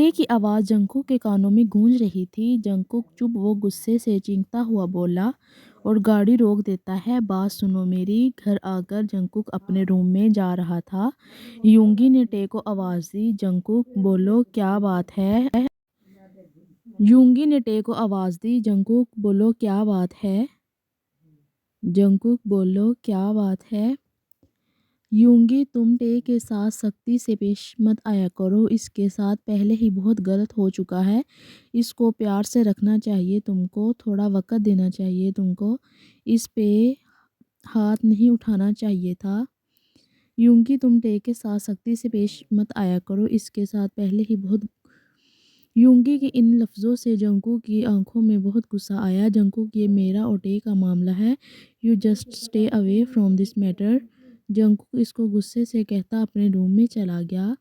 टे की आवाज़ जंकुक के कानों में गूंज रही थी। जंकुक चुप वो गुस्से से चीखता हुआ बोला और गाड़ी रोक देता है। बात सुनो मेरी। घर आकर जंकुक अपने रूम में जा रहा था। यूंगी ने टे को आवाज़ दी। जंकुक बोलो क्या बात है। यूंगी ने टे को आवाज़ दी। जंकुक बोलो क्या बात है। जंकुक बोलो क्या बात है। यूंगी तुम टे के साथ सख्ती से पेश मत आया करो। इसके साथ पहले ही बहुत गलत हो चुका है। इसको प्यार से रखना चाहिए तुमको। थोड़ा वक्त देना चाहिए तुमको। इस पे हाथ नहीं उठाना चाहिए था। यूंगी तुम टे के साथ सख्ती से पेश मत आया करो। इसके साथ पहले ही बहुत। यूंगी के इन लफ्ज़ों से जंकुक की आंखों में बहुत गुस्सा आया। जंकुक ये मेरा और टे का मामला है। You just stay away from this matter. Jungkook इसको गुस्से से कहता अपने रूम में चला गया।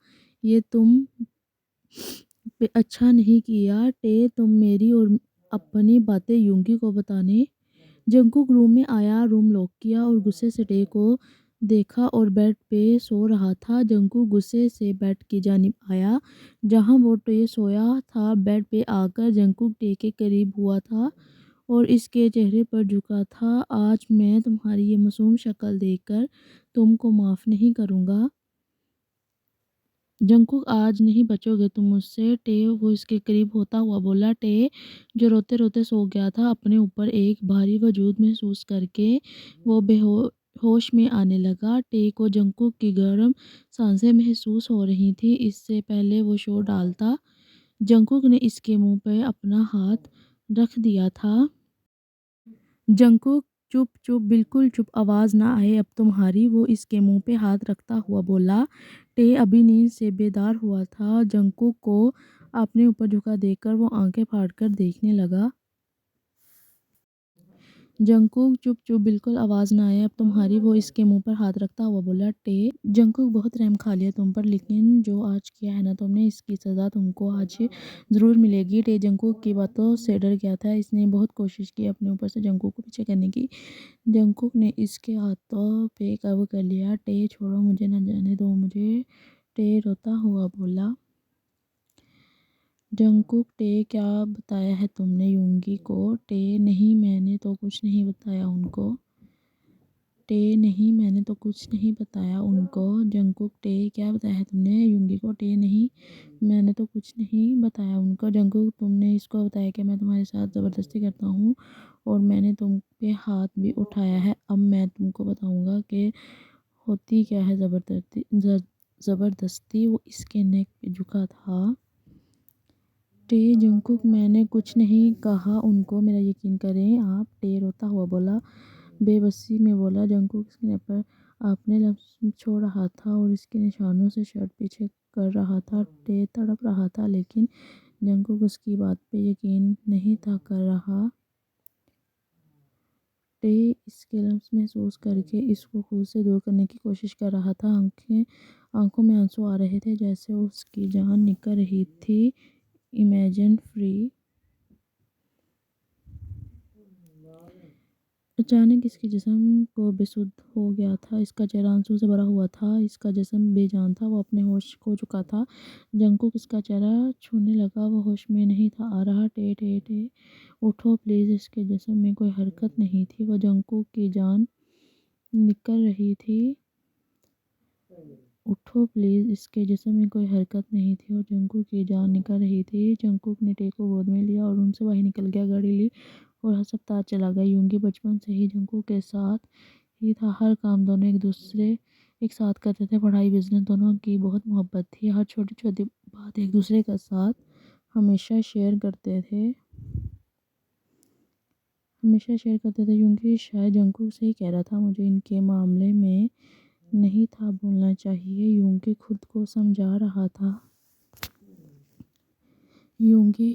ये तुम पे अच्छा नहीं किया टे। तुम मेरी और अपनी बातें यूंगी को बताने। जंकुक रूम में आया, रूम लॉक किया और गुस्से से टे को देखा और बेड पे सो रहा था। जंकुक गुस्से से बेड की जानिब आया जहां वो टे सोया था। बेड पे आकर जंकुक टे के करीब हुआ था और इसके चेहरे पर झुका था। आज मैं तुम्हारी ये मासूम शक्ल देखकर तुमको माफ़ नहीं करूँगा। जंकुक आज नहीं बचोगे तुम मुझसे। टे वो इसके करीब होता हुआ बोला। टे जो रोते रोते सो गया था अपने ऊपर एक भारी वजूद महसूस करके वो होश में आने लगा। टे को जंकुक की गर्म सांसें महसूस हो रही थी। इससे पहले वो शोर डालता जंकुक ने इसके मुंह पे अपना हाथ रख दिया था। जंकुक चुप चुप बिल्कुल चुप। आवाज़ ना आए अब तुम्हारी। वो इसके मुंह पे हाथ रखता हुआ बोला। टे अभी नींद से बेदार हुआ था। जंकुक को अपने ऊपर झुका देखकर वो आंखें फाड़कर देखने लगा। जंकुक चुप चुप बिल्कुल आवाज़ ना आए अब तुम्हारी। वो इसके मुंह पर हाथ रखता हुआ बोला। टे जंकुक बहुत रहम खा लिया तुम पर, लेकिन जो आज किया है ना तुमने, इसकी सज़ा तुमको आज ज़रूर मिलेगी। टे जंकुक की बातों से डर गया था। इसने बहुत कोशिश की अपने ऊपर से जंकुक को पीछे करने की। जंकुक ने इसके हाथों पे काबू कर लिया। टे छोड़ो मुझे, न जाने दो मुझे। टे रोता हुआ बोला। जंकुक टे क्या बताया है तुमने यूंगी को। टे नहीं मैंने तो कुछ नहीं बताया उनको। टे नहीं मैंने तो कुछ नहीं बताया उनको। जंकुक टे क्या बताया है तुमने यूंगी को। टे नहीं मैंने तो कुछ नहीं बताया उनको। जंकुक तुमने इसको बताया कि मैं तुम्हारे साथ ज़बरदस्ती करता हूँ और मैंने तुम पे हाथ भी उठाया है। अब मैं तुमको बताऊँगा कि होती क्या है ज़बरदस्ती। वो इसके नेक पे झुका था। टे जंकुक मैंने कुछ नहीं कहा उनको, मेरा यकीन करें आप। टे रोता हुआ बोला, बेबसी में बोला। जंकुक इसके पर आपने लफ्ज़ छोड़ रहा था और इसके निशानों से शर्ट पीछे कर रहा था। टे तड़प रहा था लेकिन जंकुक उसकी बात पे यकीन नहीं था कर रहा। टे इसके लफ्ज़ महसूस करके इसको खुद से दूर करने की कोशिश कर रहा था। आंखों में आंसू आ रहे थे जैसे उसकी जान निकल रही थी। Imagine free. अचानक इसके जिस्म को बेसुध हो गया था। इसका चेहरा आंसू से भरा हुआ था। इसका जिस्म बेजान था। वो अपने होश खो चुका था। जंकुक इसका चेहरा छूने लगा। वो होश में नहीं था आ रहा। टे टे टे उठो प्लीज़। इसके जिस्म में कोई हरकत नहीं थी। वो जंकुक की जान निकल रही थी। उठो प्लीज़। इसके जिस्म में कोई हरकत नहीं थी और जंकुक की जान निकल रही थी। जंकुक ने टे को गोद में लिया और रूम से बाहर निकल गया। गाड़ी ली और अस्पताल चला गया। यूंगी बचपन से ही जंकुक के साथ ही था। हर काम दोनों एक साथ करते थे। पढ़ाई बिजनेस दोनों की बहुत मोहब्बत थी। हर छोटी छोटी बात एक दूसरे के साथ हमेशा शेयर करते थे। यूंगी शायद जंकुक से ही कह रहा था मुझे इनके मामले में नहीं था बोलना चाहिए। यूंगी खुद को समझा रहा था। यूंगी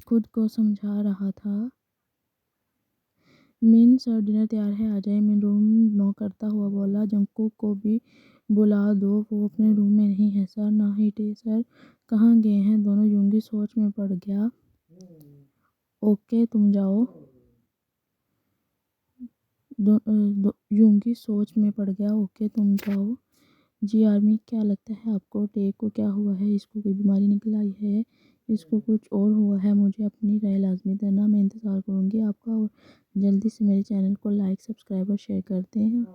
खुद को समझा रहा था। मिन सर डिनर तैयार है आ जाए। मिन रूम नॉक करता हुआ बोला। जंकुक को भी बुला दो। वो अपने रूम में नहीं है सर। ना ही टे सर कहाँ गए हैं दोनों। यूंगी सोच में पड़ गया। ओके तुम जाओ। यूंगी सोच में पड़ गया। ओके तुम जाओ। जी आर्मी क्या लगता है आपको टे को क्या हुआ है। इसको कोई बीमारी निकल आई है इसको कुछ और हुआ है, मुझे अपनी राय लाज़मी देना। मैं इंतज़ार करूँगी आपका, और जल्दी से मेरे चैनल को लाइक, सब्सक्राइब और शेयर करते हैं।